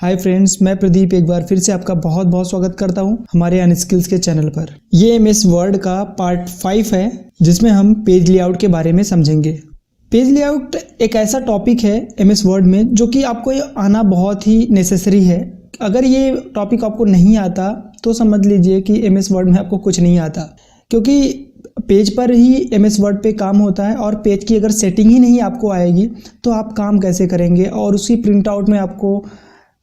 Hi friends, मैं प्रदीप एक बार फिर से आपका बहुत बहुत स्वागत करता हूं हमारे अनस्किल्स के चैनल पर। ये एमएस वर्ड का पार्ट 5 है जिसमें हम पेज लेआउट के बारे में समझेंगे। पेज लेआउट एक ऐसा टॉपिक है एमएस वर्ड में जो कि आपको आना बहुत ही नेसेसरी है। अगर ये टॉपिक आपको नहीं आता तो समझ लीजिए कि एमएस वर्ड में आपको कुछ नहीं आता, क्योंकि पेज पर ही एमएस वर्ड पे काम होता है और पेज की अगर सेटिंग ही नहीं आपको आएगी तो आप काम कैसे करेंगे और उसकी प्रिंट आउट में आपको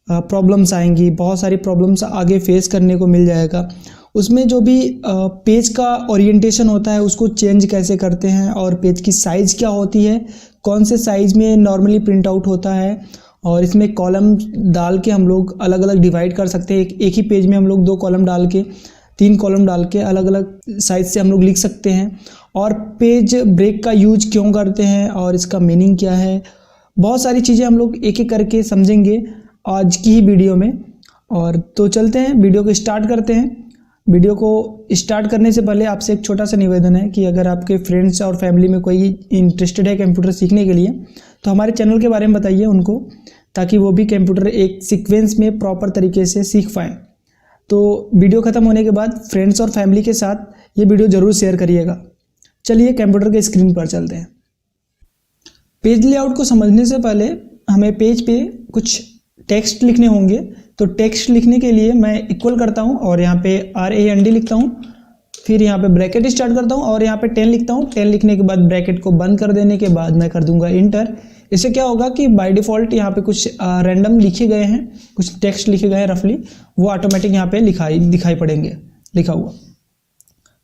प्रॉब्लम्स आएंगी। बहुत सारी प्रॉब्लम्स आगे फेस करने को मिल जाएगा। उसमें जो भी पेज का ओरिएंटेशन होता है उसको चेंज कैसे करते हैं और पेज की साइज़ क्या होती है, कौन से साइज़ में नॉर्मली प्रिंट आउट होता है, और इसमें कॉलम डाल के हम लोग अलग अलग डिवाइड कर सकते हैं। एक ही पेज में हम लोग 2 कॉलम डाल के 3 कॉलम डाल के अलग अलग साइज से हम लोग लिख सकते हैं। और पेज ब्रेक का यूज क्यों करते हैं और इसका मीनिंग क्या है, बहुत सारी चीज़ें हम लोग एक एक करके समझेंगे आज की ही वीडियो में। और तो चलते हैं, वीडियो को स्टार्ट करते हैं। वीडियो को स्टार्ट करने से पहले आपसे एक छोटा सा निवेदन है कि अगर आपके फ्रेंड्स और फैमिली में कोई इंटरेस्टेड है कंप्यूटर सीखने के लिए तो हमारे चैनल के बारे में बताइए उनको, ताकि वो भी कंप्यूटर एक सीक्वेंस में प्रॉपर तरीके से सीख पाएँ। तो वीडियो ख़त्म होने के बाद फ्रेंड्स और फैमिली के साथ ये वीडियो ज़रूर शेयर करिएगा। चलिए कंप्यूटर के स्क्रीन पर चलते हैं। पेज लेआउट को समझने से पहले हमें पेज पे कुछ टेक्स्ट लिखने होंगे। तो टेक्स्ट लिखने के लिए मैं इक्वल करता हूं और यहाँ पे RAND लिखता हूं, फिर यहाँ पे ब्रैकेट स्टार्ट करता हूं और यहाँ पे 10 लिखता हूं। 10 लिखने के बाद ब्रैकेट को बंद कर देने के बाद मैं कर दूंगा इंटर। इससे क्या होगा कि बाय डिफ़ॉल्ट यहाँ पे कुछ रैंडम लिखे गए हैं, कुछ टेक्स्ट लिखे गए हैं रफली, वो ऑटोमेटिक यहाँ पे दिखाई पड़ेंगे लिखा हुआ।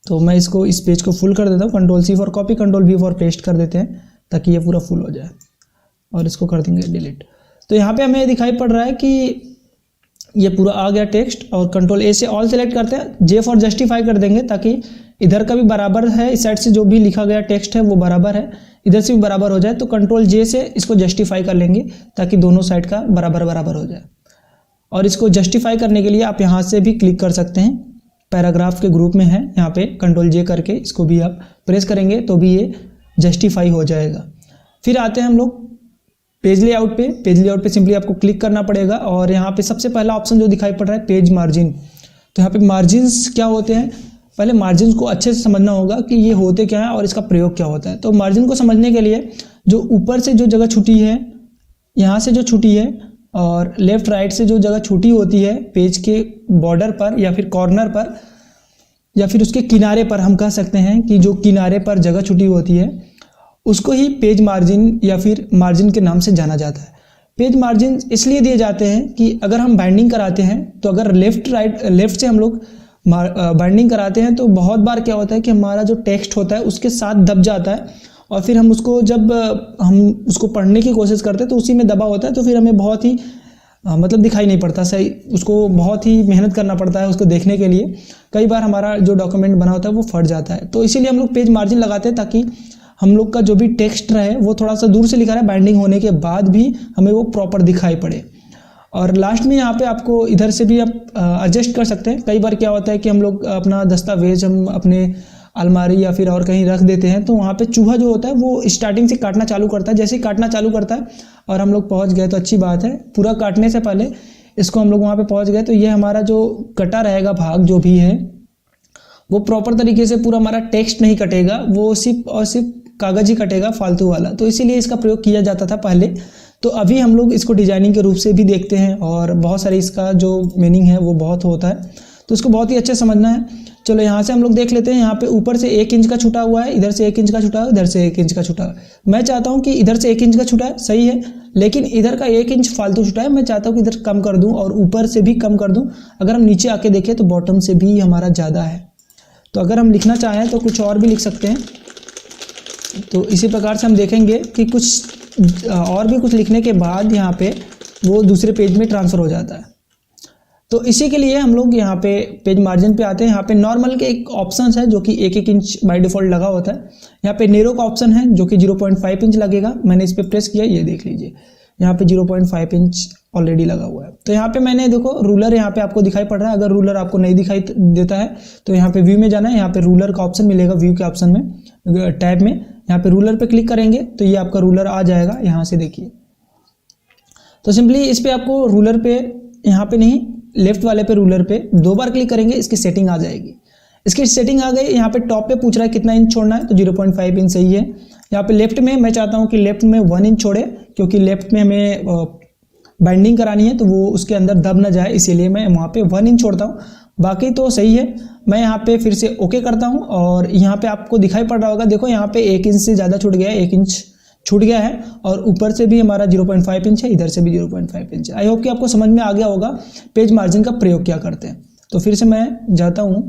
तो मैं इसको इस पेज को फुल कर देता हूँ। Ctrl+C for copy, Ctrl+V for paste कर देते हैं ताकि ये पूरा फुल हो जाए, और इसको कर देंगे डिलीट। तो यहाँ पे हमें दिखाई पड़ रहा है कि ये पूरा आ गया टेक्स्ट, और Ctrl+A से ऑल सेलेक्ट करते हैं, J फॉर जस्टिफाई कर देंगे ताकि इधर का भी बराबर है, इस साइड से जो भी लिखा गया टेक्स्ट है वो बराबर है, इधर से भी बराबर हो जाए। तो Ctrl+J से इसको जस्टिफाई कर लेंगे ताकि दोनों साइड का बराबर हो जाए। और इसको जस्टिफाई करने के लिए आप यहाँ से भी क्लिक कर सकते हैं, पैराग्राफ के ग्रुप में है, यहाँ पे Ctrl+J करके इसको भी आप प्रेस करेंगे तो भी ये जस्टिफाई हो जाएगा। फिर आते हैं हम लोग पेज लेआउट पे। पेज लेआउट पे सिंपली आपको क्लिक करना पड़ेगा और यहाँ पे सबसे पहला ऑप्शन जो दिखाई पड़ रहा है पेज मार्जिन। तो यहाँ पे मार्जिन्स क्या होते हैं, पहले मार्जिन्स को अच्छे से समझना होगा कि ये होते क्या है और इसका प्रयोग क्या होता है। तो मार्जिन को समझने के लिए जो ऊपर से जो जगह छुटी है, यहाँ से जो छुटी है, और लेफ्ट राइट से जो जगह छुटी होती है पेज के बॉर्डर पर या फिर कॉर्नर पर या फिर उसके किनारे पर, हम कह सकते हैं कि जो किनारे पर जगह छुटी होती है उसको ही पेज मार्जिन या फिर मार्जिन के नाम से जाना जाता है। पेज मार्जिन इसलिए दिए जाते हैं कि अगर हम बाइंडिंग कराते हैं तो अगर लेफ्ट से हम लोग बाइंडिंग कराते हैं तो बहुत बार क्या होता है कि हमारा जो टेक्स्ट होता है उसके साथ दब जाता है, और फिर हम उसको जब हम उसको पढ़ने की कोशिश करते हैं तो उसी में दबा होता है, तो फिर हमें बहुत ही मतलब दिखाई नहीं पड़ता सही, उसको बहुत ही मेहनत करना पड़ता है उसको देखने के लिए। कई बार हमारा जो डॉक्यूमेंट बना होता है वो फट जाता है। तो इसीलिए हम लोग पेज मार्जिन लगाते हैं ताकि हम लोग का जो भी टेक्स्ट रहे वो थोड़ा सा दूर से लिखा रहा है, बाइंडिंग होने के बाद भी हमें वो प्रॉपर दिखाई पड़े। और लास्ट में यहाँ पे आपको इधर से भी आप एडजस्ट कर सकते हैं। कई बार क्या होता है कि हम लोग अपना दस्तावेज हम अपने अलमारी या फिर और कहीं रख देते हैं तो वहाँ पे चूहा जो होता है वो स्टार्टिंग से काटना चालू करता है। जैसे ही काटना चालू करता है और हम लोग पहुँच गए तो अच्छी बात है, पूरा काटने से पहले इसको हम लोग वहाँ पे पहुँच गए तो ये हमारा जो कटा रहेगा भाग जो भी है वो प्रॉपर तरीके से पूरा हमारा टेक्स्ट नहीं कटेगा, वो सिर्फ और सिर्फ कागज ही कटेगा फालतू वाला। तो इसीलिए इसका प्रयोग किया जाता था पहले। तो अभी हम लोग इसको डिजाइनिंग के रूप से भी देखते हैं और बहुत सारी इसका जो मीनिंग है वो बहुत होता है, तो इसको बहुत ही अच्छे समझना है। चलो यहाँ से हम लोग देख लेते हैं। यहाँ पे ऊपर से 1 इंच का छुटा हुआ है, इधर से 1 इंच का छुटा है, इधर से 1 इंच का छुटा है। मैं चाहता हूँ कि इधर से 1 इंच का छुटा है, सही है, लेकिन इधर का 1 इंच फालतू छुटा है। मैं चाहता हूँ कि इधर कम कर दूँ और ऊपर से भी कम कर दूँ। अगर हम नीचे आके देखें तो बॉटम से भी हमारा ज़्यादा है। तो अगर हम लिखना चाहें तो कुछ और भी लिख सकते हैं। तो इसी प्रकार से हम देखेंगे कि कुछ और भी कुछ लिखने के बाद यहाँ पे वो दूसरे पेज में ट्रांसफ़र हो जाता है। तो इसी के लिए हम लोग यहाँ पे पेज मार्जिन पे आते हैं। यहाँ पे नॉर्मल के एक ऑप्शन है जो कि 1-1 इंच बाय डिफ़ॉल्ट लगा होता है। यहाँ पे नेरो का ऑप्शन है जो कि 0.5 इंच लगेगा। मैंने इस पर प्रेस किया, ये देख लीजिए यहाँ पे 0.5 इंच ऑलरेडी लगा हुआ है। तो यहाँ पे मैंने देखो रूलर यहाँ पे आपको दिखाई पड़ रहा है। अगर रूलर आपको नहीं दिखाई देता है तो यहाँ पे व्यू में जाना है, यहाँ पे रूलर का ऑप्शन मिलेगा व्यू के ऑप्शन में, टैब में। यहाँ पे रूलर पे क्लिक करेंगे तो ये आपका रूलर आ जाएगा। यहाँ से देखिए तो सिंपली इस पे आपको रूलर पे यहाँ पे नहीं, लेफ्ट वाले पे रूलर पे 2 बार क्लिक करेंगे, इसकी सेटिंग आ जाएगी। इसकी सेटिंग आ गई। यहाँ पे टॉप पे पूछ रहा है कितना इंच छोड़ना है, तो 0.5 इंच सही है। यहाँ पे लेफ्ट में मैं चाहता हूँ कि लेफ्ट में 1 इंच छोड़े, क्योंकि लेफ्ट में हमें बाइंडिंग करानी है तो वो उसके अंदर दब ना जाए, इसीलिए मैं वहाँ पे 1 इंच छोड़ता हूँ। बाकी तो सही है। मैं यहाँ पे फिर से ओके करता हूँ और यहाँ पे आपको दिखाई पड़ रहा होगा, देखो यहाँ पे 1 इंच से ज़्यादा छूट गया है, 1 इंच छूट गया है और ऊपर से भी हमारा 0.5 इंच है, इधर से भी 0.5 इंच है। आई होप कि आपको समझ में आ गया होगा पेज मार्जिन का प्रयोग क्या करते हैं। तो फिर से मैं जाता हूँ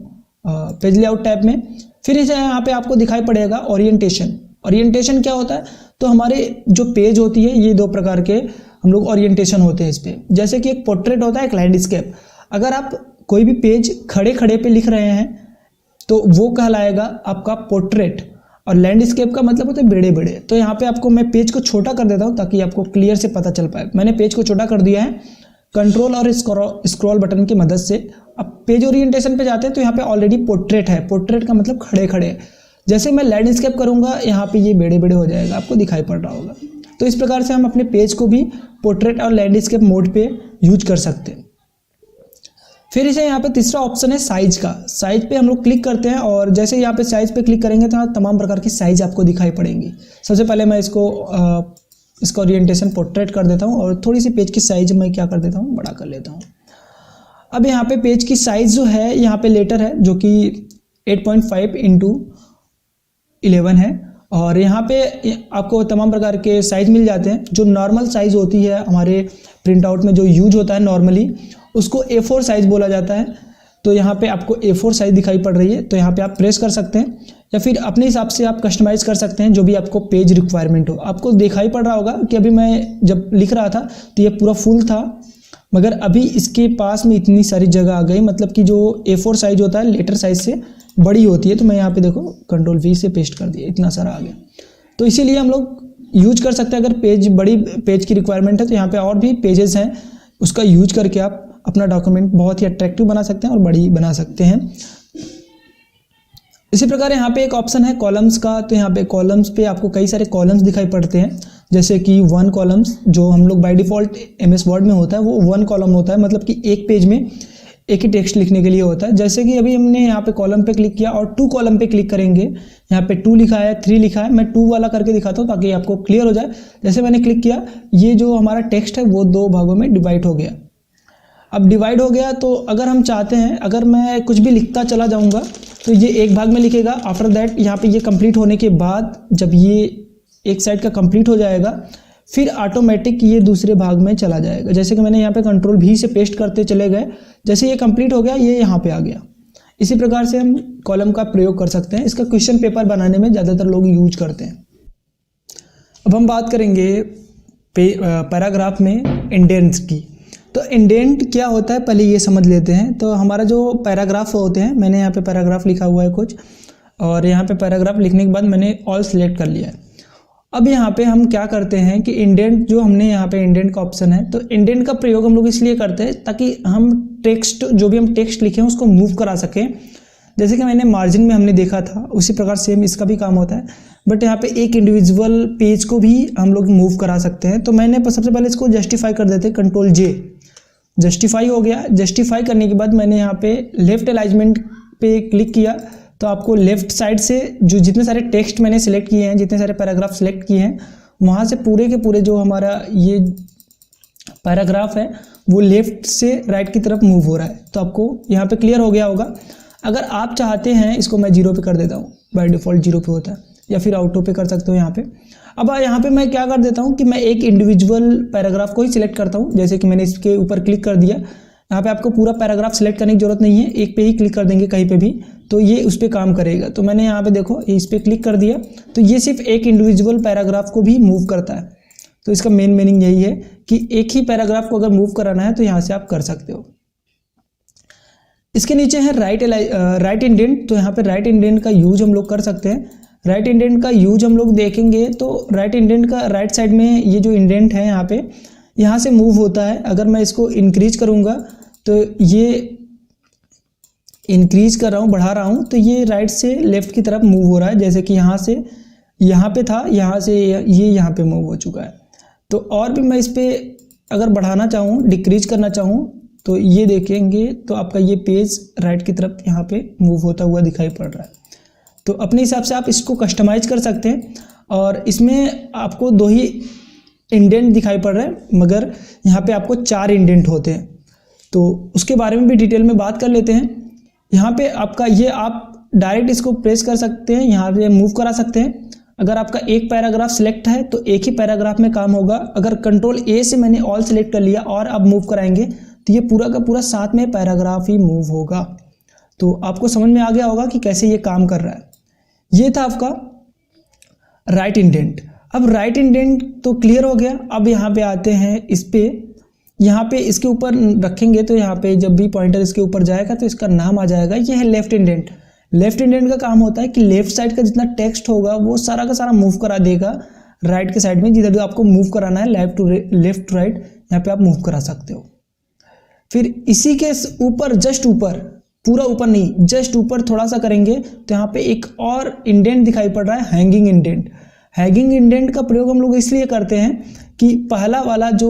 पेज लेआउट टैब में। फिर से यहाँ पे आपको दिखाई पड़ेगा ओरिएंटेशन। ओरिएंटेशन क्या होता है, तो हमारे जो पेज होती है ये 2 प्रकार के हम लोग ओरिएंटेशन होते हैं इस पे। जैसे कि एक पोर्ट्रेट होता है, एक लैंडस्केप। अगर आप कोई भी पेज खड़े खड़े पे लिख रहे हैं तो वो कहलाएगा आपका पोर्ट्रेट, और लैंडस्केप का मतलब होता है बड़े बड़े। तो यहाँ पे आपको मैं पेज को छोटा कर देता हूँ ताकि आपको क्लियर से पता चल पाए। मैंने पेज को छोटा कर दिया है कंट्रोल और स्क्रॉल बटन की मदद से। अब पेज ओरिएंटेशन पे जाते हैं तो यहाँ पे ऑलरेडी पोर्ट्रेट है, पोर्ट्रेट का मतलब खड़े खड़े। जैसे मैं लैंडस्केप करूँगा यहाँ पे ये बड़े बड़े हो जाएगा, आपको दिखाई पड़ रहा होगा। तो इस प्रकार से हम अपने पेज को भी पोर्ट्रेट और लैंडस्केप मोड पे यूज कर सकते हैं। फिर इसे यहाँ पे तीसरा ऑप्शन है साइज का। साइज पे हम लोग क्लिक करते हैं और जैसे यहाँ पे साइज पे क्लिक करेंगे तो तमाम प्रकार की साइज आपको दिखाई पड़ेंगी। सबसे पहले मैं इसका ओरिएंटेशन पोर्ट्रेट कर देता हूँ और थोड़ी सी पेज की साइज मैं क्या कर देता हूँ, बड़ा कर लेता हूँ। अब यहाँ पे पेज की साइज जो है, यहाँ पे लेटर है जो कि 8.5 इंटू 11 है और यहाँ पे आपको तमाम प्रकार के साइज मिल जाते हैं। जो नॉर्मल साइज होती है हमारे प्रिंट आउट में जो यूज होता है नॉर्मली, उसको A4 साइज बोला जाता है। तो यहाँ पे आपको A4 साइज दिखाई पड़ रही है, तो यहाँ पे आप प्रेस कर सकते हैं या फिर अपने हिसाब से आप कस्टमाइज़ कर सकते हैं जो भी आपको पेज रिक्वायरमेंट हो। आपको दिखाई पड़ रहा होगा कि अभी मैं जब लिख रहा था तो ये पूरा फुल था, मगर अभी इसके पास में इतनी सारी जगह आ गई, मतलब कि जो A4 साइज होता है लेटर साइज से बड़ी होती है। तो मैं यहाँ पे देखो कंट्रोल V से पेस्ट कर दिया, इतना सारा आ गया। तो इसीलिए हम लोग यूज कर सकते हैं। अगर बड़ी पेज की रिक्वायरमेंट है तो यहाँ पे और भी पेजेस हैं, उसका यूज करके आप अपना डॉक्यूमेंट बहुत ही अट्रैक्टिव बना सकते हैं और बड़ी बना सकते हैं। इसी प्रकार यहाँ पे एक ऑप्शन है कॉलम्स का। तो यहाँ पे कॉलम्स पे आपको कई सारे कॉलम्स दिखाई पड़ते हैं, जैसे कि 1 कॉलम्स जो हम लोग बाय डिफ़ॉल्ट MS वर्ड में होता है वो 1 कॉलम होता है, मतलब कि एक पेज में एक ही टेक्स्ट लिखने के लिए होता है। जैसे कि अभी हमने यहाँ पे कॉलम पे क्लिक किया और 2 कॉलम पे क्लिक करेंगे, यहाँ पे 2 लिखा है, 3 लिखा है। मैं 2 वाला करके दिखाता हूँ ताकि आपको क्लियर हो जाए। जैसे मैंने क्लिक किया, ये जो हमारा टेक्स्ट है वो 2 भागों में डिवाइड हो गया। अब डिवाइड हो गया तो अगर हम चाहते हैं, अगर मैं कुछ भी लिखता चला जाऊँगा तो ये एक भाग में लिखेगा। आफ्टर दैट यहाँ पे ये कंप्लीट होने के बाद जब ये एक साइड का कंप्लीट हो जाएगा फिर ऑटोमेटिक ये दूसरे भाग में चला जाएगा। जैसे कि मैंने यहाँ पे कंट्रोल V से पेस्ट करते चले गए, जैसे ये कंप्लीट हो गया ये यहाँ पे आ गया। इसी प्रकार से हम कॉलम का प्रयोग कर सकते हैं। इसका क्वेश्चन पेपर बनाने में ज़्यादातर लोग यूज करते हैं। अब हम बात करेंगे पैराग्राफ में इंडेंट्स की। तो इंडेंट क्या होता है पहले ये समझ लेते हैं। तो हमारा जो पैराग्राफ होते हैं, मैंने यहाँ पे पैराग्राफ लिखा हुआ है कुछ, और यहाँ पे पैराग्राफ लिखने के बाद मैंने ऑल सिलेक्ट कर लिया है। अब यहाँ पे हम क्या करते हैं कि इंडेंट, जो हमने यहाँ पे इंडेंट का ऑप्शन है, तो इंडेंट का प्रयोग हम लोग इसलिए करते हैं ताकि हम टेक्स्ट, जो भी हम टेक्स्ट लिखे हैं उसको मूव करा सकें। जैसे कि मैंने मार्जिन में हमने देखा था, उसी प्रकार सेम इसका भी काम होता है, बट यहाँ पे एक इंडिविजुअल पेज को भी हम लोग मूव करा सकते हैं। तो मैंने सबसे पहले इसको जस्टिफाई कर देते, कंट्रोल J, जस्टिफाई हो गया। जस्टिफाई करने के बाद मैंने यहाँ पे लेफ्ट अलाइनमेंट पे क्लिक किया, तो आपको लेफ्ट साइड से जो जितने सारे टेक्स्ट मैंने सिलेक्ट किए हैं, जितने सारे पैराग्राफ सिलेक्ट किए हैं, वहाँ से पूरे के पूरे जो हमारा ये पैराग्राफ है वो लेफ्ट से राइट की तरफ मूव हो रहा है। तो आपको यहाँ पे क्लियर हो गया होगा। अगर आप चाहते हैं, इसको मैं 0 पे कर देता हूँ, बाय डिफ़ॉल्ट 0 पे होता है, या फिर ऑटो पे कर सकते हो यहाँ पे। अब यहाँ पे मैं क्या कर देता हूँ कि मैं एक इंडिविजुअल पैराग्राफ को ही सिलेक्ट करता हूँ। जैसे कि मैंने इसके ऊपर क्लिक कर दिया, यहाँ पे आपको पूरा पैराग्राफ सिलेक्ट करने की जरूरत नहीं है, एक पे ही क्लिक कर देंगे कहीं पे भी तो ये उस पर काम करेगा। तो मैंने यहाँ पे देखो इस पर क्लिक कर दिया, तो ये सिर्फ एक इंडिविजुअल पैराग्राफ को भी मूव करता है। तो इसका मेन मीनिंग यही है कि एक ही पैराग्राफ को अगर मूव कराना है तो यहाँ से आप कर सकते हो। इसके नीचे है राइट इंडेंट। तो यहाँ पे राइट इंडेंट का यूज हम लोग कर सकते हैं। राइट इंडेंट का यूज हम लोग देखेंगे तो राइट इंडेंट का राइट साइड में ये जो इंडेंट है यहाँ पे, यहाँ से मूव होता है। अगर मैं इसको इंक्रीज करूँगा तो ये इंक्रीज कर रहा हूँ, बढ़ा रहा हूँ, तो ये राइट से लेफ्ट की तरफ मूव हो रहा है। जैसे कि यहाँ से यहाँ पे था, यहाँ से ये यहाँ पे मूव हो चुका है। तो और भी मैं इस पर अगर बढ़ाना चाहूँ, डिक्रीज करना चाहूँ, तो ये देखेंगे तो आपका ये पेज राइट की तरफ यहाँ पे मूव होता हुआ दिखाई पड़ रहा है। तो अपने हिसाब से आप इसको कस्टमाइज कर सकते हैं। और इसमें आपको 2 ही इंडेंट दिखाई पड़ रहे हैं, मगर यहाँ पे आपको 4 इंडेंट होते हैं। तो उसके बारे में भी डिटेल में बात कर लेते हैं। यहाँ पे आपका ये आप डायरेक्ट इसको प्रेस कर सकते हैं, यहाँ पे मूव करा सकते हैं। अगर आपका एक पैराग्राफ सिलेक्ट है तो एक ही पैराग्राफ में काम होगा। अगर कंट्रोल ए से मैंने ऑल सिलेक्ट कर लिया और अब मूव कराएंगे तो ये पूरा का पूरा साथ में पैराग्राफ ही मूव होगा। तो आपको समझ में आ गया होगा कि कैसे ये काम कर रहा है। ये था आपका राइट इंडेंट। अब राइट इंडेंट तो क्लियर हो गया। अब यहाँ पे आते हैं इस पे, यहाँ पे इसके ऊपर रखेंगे तो यहाँ पे जब भी पॉइंटर इसके ऊपर जाएगा तो इसका नाम आ जाएगा। ये है लेफ्ट इंडेंट। लेफ्ट इंडेंट का काम होता है कि लेफ्ट साइड का जितना टेक्स्ट होगा वो सारा का सारा मूव करा देगा राइट के साइड में। जिधर आपको मूव कराना है लेफ्ट टू राइट, यहाँ पे आप मूव करा सकते हो। फिर इसी के ऊपर जस्ट ऊपर, पूरा ऊपर नहीं, जस्ट ऊपर थोड़ा सा करेंगे तो यहाँ पे एक और इंडेंट दिखाई पड़ रहा है, हैंगिंग इंडेंट। हैंगिंग इंडेंट का प्रयोग हम लोग इसलिए करते हैं कि पहला वाला जो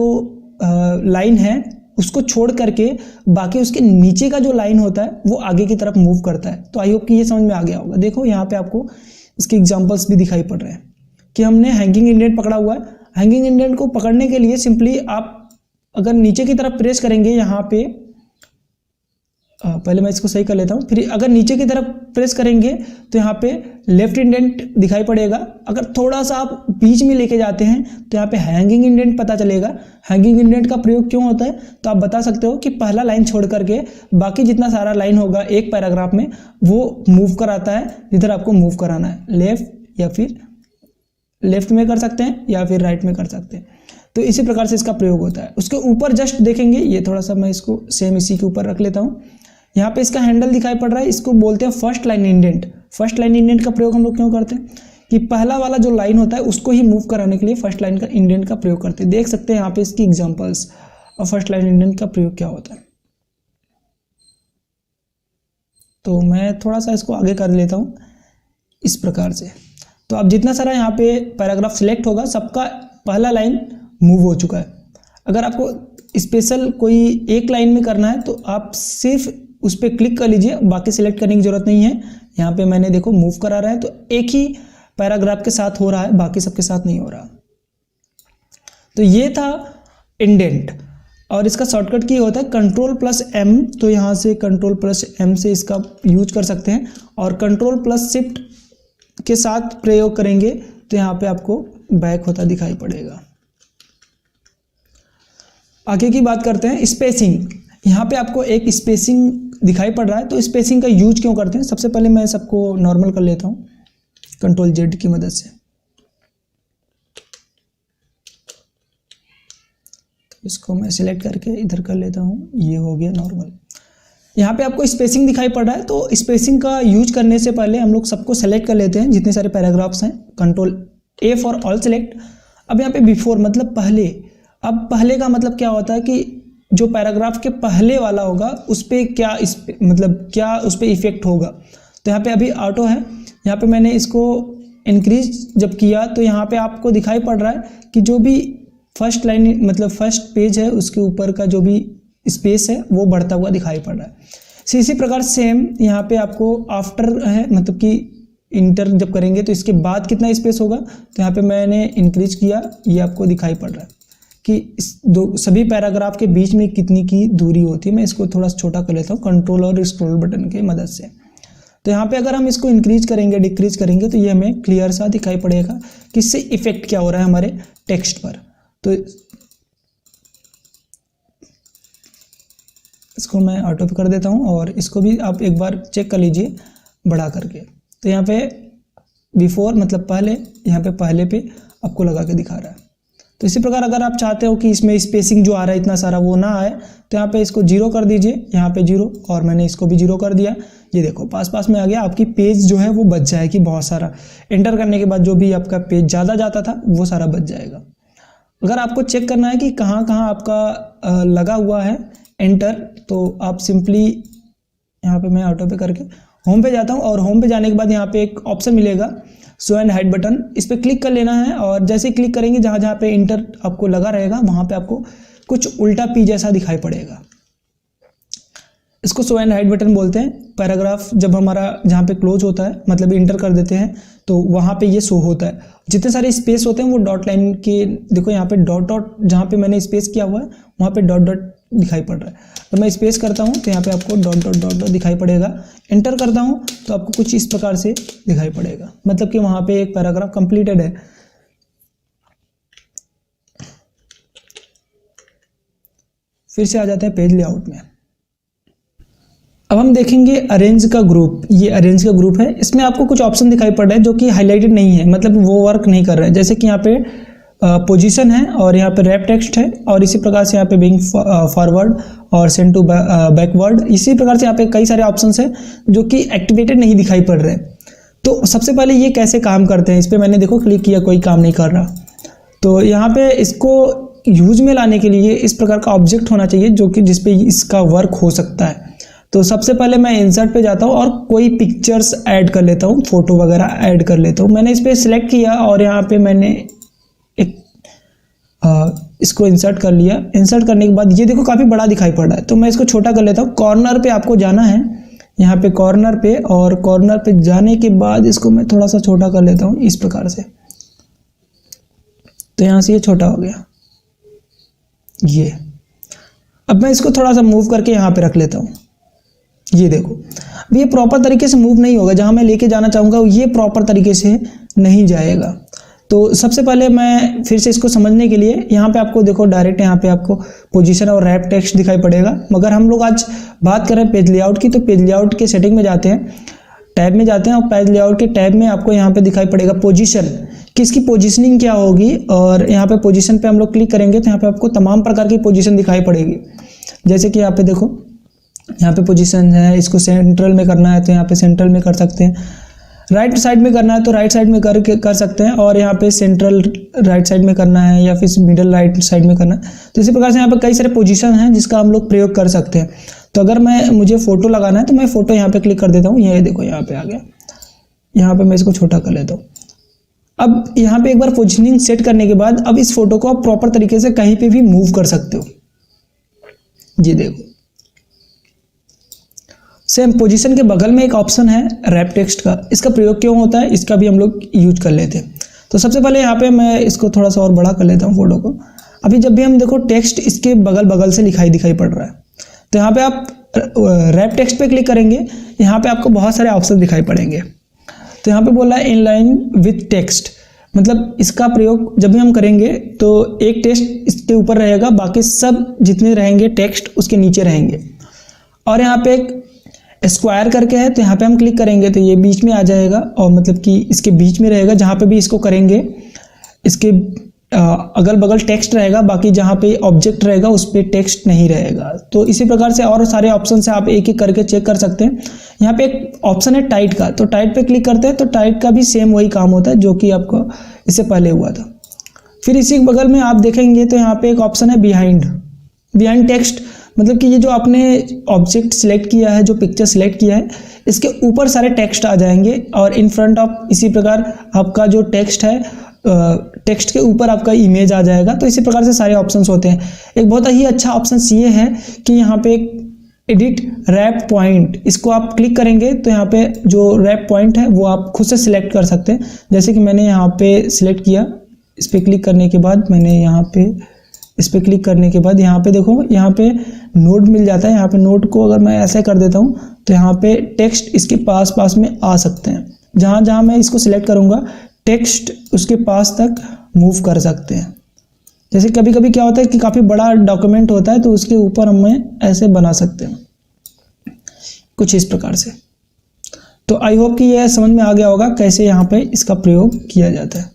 लाइन है उसको छोड़ करके बाकी उसके नीचे का जो लाइन होता है वो आगे की तरफ मूव करता है। तो आई होप कि ये समझ में आ गया होगा। देखो यहाँ पे आपको इसके एग्जांपल्स भी दिखाई पड़ रहे हैं कि हमने हैंगिंग इंडेंट पकड़ा हुआ है। हैंगिंग इंडेंट को पकड़ने के लिए सिंपली आप अगर नीचे की तरफ प्रेस करेंगे, यहाँ पे पहले मैं इसको सही कर लेता हूँ। फिर अगर नीचे की तरफ प्रेस करेंगे तो यहाँ पे लेफ्ट इंडेंट दिखाई पड़ेगा। अगर थोड़ा सा आप बीच में लेके जाते हैं तो यहाँ पे हैंगिंग इंडेंट पता चलेगा। हैंगिंग इंडेंट का प्रयोग क्यों होता है तो आप बता सकते हो कि पहला लाइन छोड़ करके बाकी जितना सारा लाइन होगा एक पैराग्राफ में वो मूव कराता है जिधर आपको मूव कराना है। लेफ्ट या फिर लेफ्ट में कर सकते हैं या फिर राइट में कर सकते हैं। तो इसी प्रकार से इसका प्रयोग होता है। उसके ऊपर जस्ट देखेंगे, ये थोड़ा सा मैं इसको सेम इसी के ऊपर रख लेता हूँ। यहाँ पे इसका हैंडल दिखाई पड़ रहा है, इसको बोलते हैं first line indent. First line indent का प्रयोग हम लोग क्यों करते हैं कि पहला वाला जो लाइन होता है उसको ही मूव कराने के लिए फर्स्ट लाइन का इंडेंट का प्रयोग करते हैं। देख सकते हैं यहाँ पे इसकी एग्जांपल्स और फर्स्ट लाइन इंडेंट का प्रयोग क्या होता है। तो मैं थोड़ा सा इसको आगे कर लेता हूँ इस प्रकार से। तो अब जितना सारा यहाँ पे पैराग्राफ सिलेक्ट होगा सबका पहला लाइन मूव हो चुका है। अगर आपको स्पेशल कोई एक लाइन में करना है तो आप सिर्फ उस पर क्लिक कर लीजिए, बाकी सिलेक्ट करने की जरूरत नहीं है। यहाँ पे मैंने देखो मूव करा रहा है तो एक ही पैराग्राफ के साथ हो रहा है, बाकी सबके साथ नहीं हो रहा। तो ये था इंडेंट और इसका शॉर्टकट की होता है Ctrl+M। तो यहाँ से Ctrl+M से इसका यूज कर सकते हैं और Ctrl+Shift के साथ प्रयोग करेंगे तो यहाँ पे आपको बैक होता दिखाई पड़ेगा। आगे की बात करते हैं स्पेसिंग। यहाँ पे आपको एक स्पेसिंग दिखाई पड़ रहा है। तो स्पेसिंग का यूज क्यों करते हैं, सबसे पहले मैं सबको नॉर्मल कर लेता हूँ Ctrl+Z की मदद से। तो इसको मैं सिलेक्ट करके इधर कर लेता हूँ, ये हो गया नॉर्मल। यहाँ पे आपको स्पेसिंग दिखाई पड़ रहा है। तो स्पेसिंग का यूज करने से पहले हम लोग सबको सेलेक्ट कर लेते हैं जितने सारे पैराग्राफ्स हैं। Ctrl+A for all select. अब यहाँ पे बिफोर मतलब पहले। अब पहले का मतलब क्या होता है कि जो पैराग्राफ के पहले वाला होगा उस पर क्या क्या उस पर इफेक्ट होगा। तो यहाँ पे अभी ऑटो है, यहाँ पे मैंने इसको इंक्रीज जब किया तो यहाँ पे आपको दिखाई पड़ रहा है कि जो भी फर्स्ट लाइन मतलब फर्स्ट पेज है उसके ऊपर का जो भी स्पेस है वो बढ़ता हुआ दिखाई पड़ रहा है। इसी प्रकार सेम यहाँ पे आपको आफ्टर है, मतलब कि इंटर जब करेंगे तो इसके बाद कितना स्पेस होगा। तो यहाँ पे मैंने इंक्रीज किया, ये आपको दिखाई पड़ रहा है कि इस सभी पैराग्राफ के बीच में कितनी की दूरी होती है। मैं इसको थोड़ा छोटा कर लेता हूँ कंट्रोल और स्क्रॉल बटन के मदद से। तो यहाँ पे अगर हम इसको इंक्रीज करेंगे डिक्रीज करेंगे तो ये हमें क्लियर सा दिखाई पड़ेगा कि इससे इफेक्ट क्या हो रहा है हमारे टेक्स्ट पर। तो इसको मैं ऑटो पे कर देता हूँ और इसको भी आप एक बार चेक कर लीजिए बढ़ा करके। तो यहाँ पे बिफोर मतलब पहले, यहाँ पे पहले पे आपको लगा के दिखा रहा है। तो इसी प्रकार अगर आप चाहते हो कि इसमें स्पेसिंग जो आ रहा है इतना सारा वो ना आए तो यहाँ पे इसको 0 कर दीजिए, यहाँ पे 0 और मैंने इसको भी 0 कर दिया। ये देखो पास पास में आ गया, आपकी पेज जो है वो बच जाएगी बहुत सारा। एंटर करने के बाद जो भी आपका पेज ज़्यादा जाता था वो सारा बच जाएगा। अगर आपको चेक करना है कि कहाँ कहाँ आपका लगा हुआ है एंटर, तो आप सिंपली यहाँ पे मैं ऑटो पे करके होम पे जाता हूँ और होम पे जाने के बाद यहाँ पे एक ऑप्शन मिलेगा शो एंड हाइड बटन, इस पर क्लिक कर लेना है। और जैसे क्लिक करेंगे जहाँ पे इंटर आपको लगा रहेगा वहाँ पे आपको कुछ उल्टा पी जैसा दिखाई पड़ेगा। इसको शो एंड हाइड बटन बोलते हैं। पैराग्राफ जब हमारा जहाँ पे क्लोज होता है, मतलब इंटर कर देते हैं, तो वहाँ पे ये शो होता है। जितने सारे स्पेस होते हैं वो डॉट लाइन के, देखो यहाँ पे डॉट डॉट, जहाँ पे मैंने स्पेस किया हुआ है वहाँ पे डॉट डॉट दिखाई पड़ रहा है। तो मैं स्पेस करता हूँ तो यहाँ पे आपको डॉट डॉट डॉट डॉट दिखाई पड़ेगा। एंटर करता हूँ तो आपको कुछ इस प्रकार से दिखाई पड़ेगा, मतलब कि वहाँ पे एक पैराग्राफ कंप्लीटेड है। फिर से आ जाते हैं पेज लेआउट में। अब हम देखेंगे अरेंज का ग्रुप। ये अरेंज का ग्रुप है, इसमें आपको कुछ ऑप्शन दिखाई पड़ रहा है जो कि हाईलाइटेड नहीं है, मतलब वो वर्क नहीं कर रहा है। जैसे कि यहाँ पे पोजीशन है और यहाँ पे रैप टेक्स्ट है, और इसी प्रकार से यहाँ पे बिंग फॉरवर्ड और सेंड टू बैकवर्ड, इसी प्रकार से यहाँ पे कई सारे ऑप्शंस हैं जो कि एक्टिवेटेड नहीं दिखाई पड़ रहे हैं। तो सबसे पहले ये कैसे काम करते हैं, इस पर मैंने देखो क्लिक किया, कोई काम नहीं कर रहा। तो यहाँ पे इसको यूज में लाने के लिए इस प्रकार का ऑब्जेक्ट होना चाहिए जो कि जिसपे इसका वर्क हो सकता है। तो सबसे पहले मैं इंसर्ट पे जाता हूँ और कोई पिक्चर्स ऐड कर लेता हूँ, फोटो वगैरह ऐड कर लेता हूँ। मैंने इस पर सिलेक्ट किया और यहाँ पे मैंने एक इसको इंसर्ट कर लिया। इंसर्ट करने के बाद ये देखो काफ़ी बड़ा दिखाई पड़ रहा है, तो मैं इसको छोटा कर लेता हूँ। कॉर्नर पे आपको जाना है, यहाँ पे कॉर्नर पे, और कॉर्नर पे जाने के बाद इसको मैं थोड़ा सा छोटा कर लेता हूँ इस प्रकार से। तो यहाँ से ये छोटा हो गया ये। अब मैं इसको थोड़ा सा मूव करके यहाँ पे रख लेता हूँ। ये देखो, अब ये प्रॉपर तरीके से मूव नहीं होगा, जहाँ मैं लेके जाना चाहूँगा ये प्रॉपर तरीके से नहीं जाएगा। तो सबसे पहले मैं फिर से इसको समझने के लिए यहाँ पे आपको देखो डायरेक्ट यहाँ पे आपको पोजीशन और रैप टेक्स्ट दिखाई पड़ेगा। मगर हम लोग आज बात करें पेज लेआउट की, तो पेज लेआउट के सेटिंग में जाते हैं, टैब में जाते हैं, और पेज लेआउट के टैब में आपको यहाँ पे दिखाई पड़ेगा पोजीशन, कि इसकी पोजीशनिंग क्या होगी। और यहाँ पे पोजीशन पे हम लोग क्लिक करेंगे तो यहाँ पे आपको तमाम प्रकार की पोजीशन दिखाई पड़ेगी। जैसे कि यहाँ पे देखो, यहाँ पे पोजीशन है, इसको सेंट्रल में करना है तो यहाँ पे सेंट्रल में कर सकते हैं, राइट साइड में करना है तो राइट साइड में कर सकते हैं, और यहाँ पे सेंट्रल राइट साइड में करना है या फिर मिडल राइट साइड में करना है। तो इसी प्रकार से यहाँ पे कई सारे पोजीशन हैं जिसका हम लोग प्रयोग कर सकते हैं। तो अगर मुझे फोटो लगाना है तो मैं फोटो यहाँ पे क्लिक कर देता हूँ, ये देखो यहाँ पे आ गया। यहाँ पे मैं इसको छोटा कर लेता हूँ। अब यहाँ पे एक बार पोजीशनिंग सेट करने के बाद अब इस फोटो को आप प्रॉपर तरीके से कहीं पे भी मूव कर सकते हो। जी देखो, सेम पोजीशन के बगल में एक ऑप्शन है रैप टेक्स्ट का। इसका प्रयोग क्यों होता है, इसका भी हम लोग यूज कर लेते हैं। तो सबसे पहले यहाँ पे मैं इसको थोड़ा सा और बड़ा कर लेता हूँ फोटो को। अभी जब भी हम देखो टेक्स्ट इसके बगल से दिखाई पड़ रहा है, तो यहाँ पे आप रैप टेक्स्ट पे क्लिक करेंगे, यहाँ पे आपको बहुत सारे ऑप्शन दिखाई पड़ेंगे। तो यहाँ पे बोला है इन लाइन विथ टेक्स्ट, मतलब इसका प्रयोग जब भी हम करेंगे तो एक टेक्स्ट इसके ऊपर रहेगा, बाकी सब जितने रहेंगे टेक्स्ट उसके नीचे रहेंगे। और यहाँ पे एक स्क्वायर करके है, तो यहाँ पे हम क्लिक करेंगे तो ये बीच में आ जाएगा, और मतलब कि इसके बीच में रहेगा। जहाँ पे भी इसको करेंगे इसके अगल बगल टेक्स्ट रहेगा, बाकी जहाँ पे ऑब्जेक्ट रहेगा उस पर टेक्स्ट नहीं रहेगा। तो इसी प्रकार से और सारे ऑप्शन से आप एक एक करके चेक कर सकते हैं। यहाँ पे एक ऑप्शन है टाइट का, तो टाइट पे क्लिक करते हैं तो टाइट का भी सेम वही काम होता है जो कि आपको इससे पहले हुआ था। फिर इसी बगल में आप देखेंगे तो यहाँ पे एक ऑप्शन है बिहाइंड टेक्स्ट, मतलब कि ये जो आपने ऑब्जेक्ट सिलेक्ट किया है, जो पिक्चर सिलेक्ट किया है, इसके ऊपर सारे टेक्स्ट आ जाएंगे, और इन फ्रंट ऑफ इसी प्रकार आपका जो टेक्स्ट है, टेक्स्ट के ऊपर आपका इमेज आ जाएगा। तो इसी प्रकार से सारे ऑप्शंस होते हैं। एक बहुत ही अच्छा ऑप्शन ये है कि यहाँ पे एडिट रैप पॉइंट, इसको आप क्लिक करेंगे तो यहाँ पे जो रैप पॉइंट है वो आप खुद से सिलेक्ट कर सकते हैं। जैसे कि मैंने यहाँ पे सिलेक्ट किया, इस पर क्लिक करने के बाद मैंने यहाँ पे इस पर क्लिक करने के बाद यहाँ पे देखो, यहाँ पे नोड मिल जाता है। यहाँ पे नोड को अगर मैं ऐसे कर देता हूँ तो यहाँ पे टेक्स्ट इसके पास में आ सकते हैं। जहाँ जहाँ मैं इसको सिलेक्ट करूँगा टेक्स्ट उसके पास तक मूव कर सकते हैं। जैसे कभी कभी क्या होता है कि काफ़ी बड़ा डॉक्यूमेंट होता है तो उसके ऊपर हमें ऐसे बना सकते हैं, कुछ इस प्रकार से। तो आई होप कि यह समझ में आ गया होगा कैसे यहाँ पे इसका प्रयोग किया जाता है।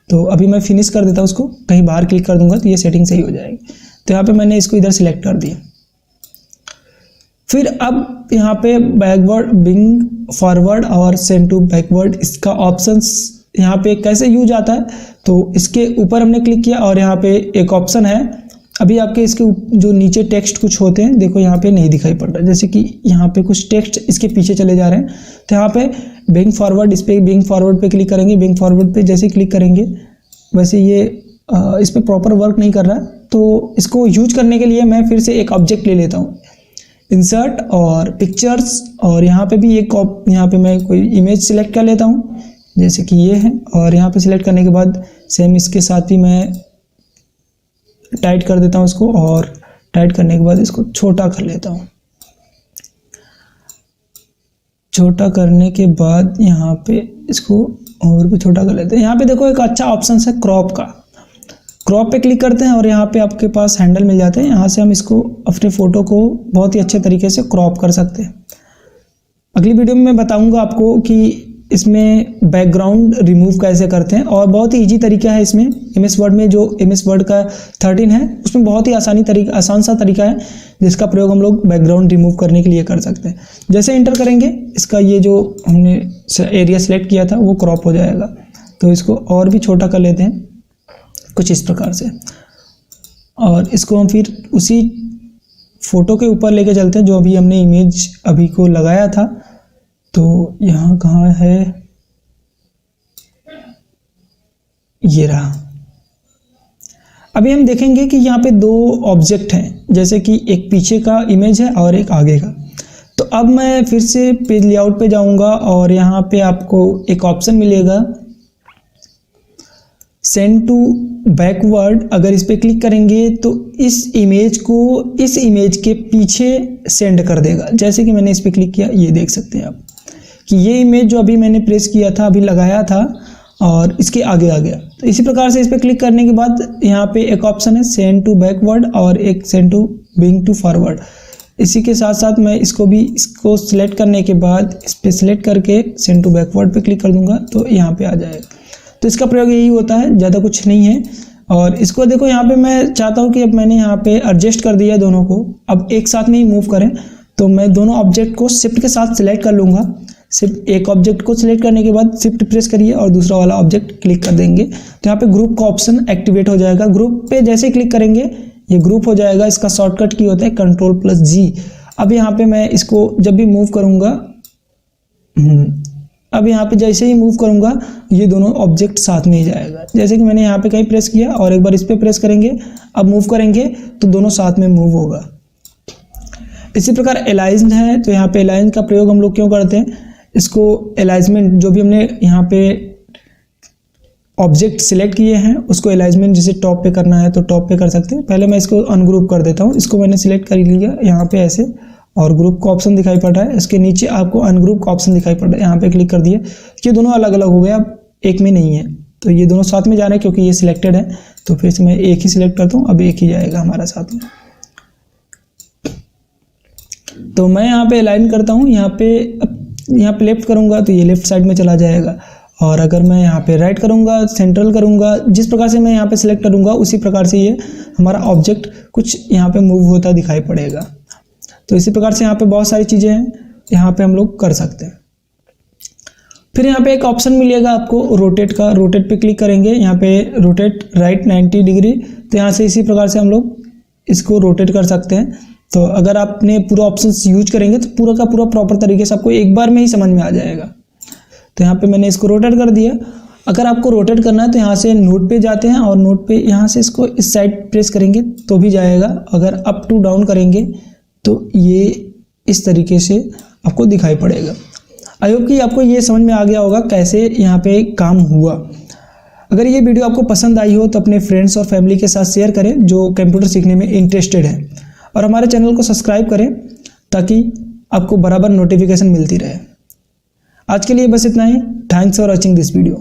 तो अभी मैं फिनिश कर देता हूँ उसको, कहीं बाहर क्लिक कर दूंगा तो ये सेटिंग सही हो जाएगी। तो यहाँ पे मैंने इसको इधर सिलेक्ट कर दिया। फिर अब यहाँ पे बैकवर्ड, बिंग फॉरवर्ड और सेंड टू बैकवर्ड, इसका ऑप्शंस यहाँ पे कैसे यूज आता है, तो इसके ऊपर हमने क्लिक किया और यहाँ पे एक ऑप्शन है। अभी आपके इसके जो नीचे टेक्स्ट कुछ होते हैं, देखो यहाँ पे नहीं दिखाई पड़ रहा, जैसे कि यहाँ पे कुछ टेक्स्ट इसके पीछे चले जा रहे हैं। तो यहाँ पे बिंग फॉरवर्ड, इस पर बिंग फॉरवर्ड पे क्लिक करेंगे। बिंग फॉरवर्ड पे जैसे क्लिक करेंगे वैसे ये इस पर प्रॉपर वर्क नहीं कर रहा है। तो इसको यूज करने के लिए मैं फिर से एक ऑब्जेक्ट ले लेता हूँ। इंसर्ट और पिक्चर्स, और यहाँ पे भी एक यहाँ पे मैं कोई इमेज सिलेक्ट कर लेता हूँ जैसे कि ये है, और यहाँ पे सिलेक्ट करने के बाद सेम इसके साथ ही मैं टाइट कर देता हूँ इसको, और टाइट करने के बाद इसको छोटा कर लेता हूँ। छोटा करने के बाद यहाँ पे इसको और भी छोटा कर लेते हैं। यहाँ पे देखो एक अच्छा ऑप्शन है क्रॉप का, क्रॉप पे क्लिक करते हैं और यहाँ पे आपके पास हैंडल मिल जाते हैं। यहाँ से हम इसको अपने फ़ोटो को बहुत ही अच्छे तरीके से क्रॉप कर सकते हैं। अगली वीडियो में मैं बताऊंगा आपको कि इसमें बैकग्राउंड रिमूव कैसे करते हैं, और बहुत ही इजी तरीका है इसमें। एमएस वर्ड में जो एमएस वर्ड का 13 है उसमें बहुत ही आसान सा तरीका है जिसका प्रयोग हम लोग बैकग्राउंड रिमूव करने के लिए कर सकते हैं। जैसे इंटर करेंगे इसका ये जो हमने एरिया सेलेक्ट किया था वो क्रॉप हो जाएगा। तो इसको और भी छोटा कर लेते हैं कुछ इस प्रकार से, और इसको हम फिर उसी फोटो के ऊपर लेके चलते हैं जो अभी हमने इमेज अभी को लगाया था। तो यहाँ कहाँ है, ये रहा। अभी हम देखेंगे कि यहाँ पे दो ऑब्जेक्ट हैं, जैसे कि एक पीछे का इमेज है और एक आगे का। तो अब मैं फिर से पेज लेआउट पे जाऊंगा और यहाँ पे आपको एक ऑप्शन मिलेगा सेंड टू बैकवर्ड। अगर इस पर क्लिक करेंगे तो इस इमेज को इस इमेज के पीछे सेंड कर देगा। जैसे कि मैंने इस पर क्लिक किया, ये देख सकते हैं आप कि ये इमेज जो अभी मैंने प्रेस किया था, अभी लगाया था, और इसके आगे आ गया। तो इसी प्रकार से इस पर क्लिक करने के बाद यहाँ पे एक ऑप्शन है सेंड टू बैकवर्ड और एक send to bring to forward. इसी के साथ साथ मैं इसको सिलेक्ट करने के बाद इस पर सिलेक्ट करके सेंड टू बैकवर्ड पे क्लिक कर दूंगा तो यहाँ पे आ जाएगा। तो इसका प्रयोग यही होता है, ज़्यादा कुछ नहीं है। और इसको देखो यहाँ पे मैं चाहता हूँ कि अब मैंने यहाँ पे एडजस्ट कर दिया दोनों को, अब एक साथ में ही मूव करें। तो मैं दोनों ऑब्जेक्ट को शिफ्ट के साथ सिलेक्ट कर लूँगा। सिर्फ एक ऑब्जेक्ट को सिलेक्ट करने के बाद शिफ्ट प्रेस करिए और दूसरा वाला ऑब्जेक्ट क्लिक कर देंगे तो यहाँ पे ग्रुप का ऑप्शन एक्टिवेट हो जाएगा। ग्रुप पे जैसे क्लिक करेंगे ये ग्रुप हो जाएगा। इसका शॉर्टकट की होता है Ctrl+G। अब यहाँ पे मैं इसको जब भी मूव करूँगा, अब यहाँ पे जैसे ही मूव करूँगा ये दोनों ऑब्जेक्ट साथ में ही जाएगा। जैसे कि मैंने यहाँ पे कहीं प्रेस किया और एक बार इस पर प्रेस करेंगे, अब मूव करेंगे तो दोनों साथ में मूव होगा। इसी प्रकार एलाइज्ड है, तो यहाँ पे एलाइन का प्रयोग हम लोग क्यों करते हैं, इसको एलाइजमेंट जो भी हमने यहाँ पे ऑब्जेक्ट सिलेक्ट किए हैं उसको एलाइजमेंट जैसे टॉप पे करना है तो टॉप पे कर सकते हैं। पहले मैं इसको अनग्रुप कर देता हूँ। इसको मैंने सिलेक्ट कर लिया यहाँ पे ऐसे, और ग्रुप का ऑप्शन दिखाई पड़ रहा है। इसके नीचे आपको अनग्रुप का ऑप्शन दिखाई पड़ रहा है, यहाँ पे क्लिक कर दिया। ये दोनों अलग अलग हो गए, अब एक में नहीं है। तो ये दोनों साथ में जा रहे हैं क्योंकि ये सिलेक्टेड है। तो फिर से मैं एक ही सिलेक्ट करता हूँ, अब एक ही जाएगा हमारा साथ में। तो मैं यहाँ पे अलाइन करता हूँ, यहाँ पे लेफ्ट करूँगा तो ये लेफ्ट साइड में चला जाएगा, और अगर मैं यहाँ पे राइट करूँगा, सेंट्रल करूँगा, जिस प्रकार से मैं यहाँ पे सिलेक्ट करूँगा उसी प्रकार से ये हमारा ऑब्जेक्ट कुछ यहाँ पे मूव होता दिखाई पड़ेगा। तो इसी प्रकार से यहाँ पे बहुत सारी चीज़ें हैं, यहाँ पे हम लोग कर सकते हैं। फिर यहाँ पे एक ऑप्शन मिलेगा आपको रोटेट का, रोटेट पे क्लिक करेंगे, यहाँ पे रोटेट राइट 90 डिग्री। तो यहाँ से इसी प्रकार से हम लोग इसको रोटेट कर सकते हैं। तो अगर आपने पूरा ऑप्शंस यूज करेंगे तो पूरा का पूरा प्रॉपर तरीके से आपको एक बार में ही समझ में आ जाएगा। तो यहाँ पे मैंने इसको रोटेट कर दिया। अगर आपको रोटेट करना है तो यहाँ से नोट पे जाते हैं और नोट पे यहाँ से इसको इस साइड प्रेस करेंगे तो भी जाएगा। अगर अप टू डाउन करेंगे तो ये इस तरीके से आपको दिखाई पड़ेगा। आई होप कि आपको ये समझ में आ गया होगा कैसे यहाँ पे काम हुआ। अगर ये वीडियो आपको पसंद आई हो तो अपने फ्रेंड्स और फैमिली के साथ शेयर करें जो कंप्यूटर सीखने में इंटरेस्टेड है, और हमारे चैनल को सब्सक्राइब करें ताकि आपको बराबर नोटिफिकेशन मिलती रहे। आज के लिए बस इतना ही। Thanks for watching this video.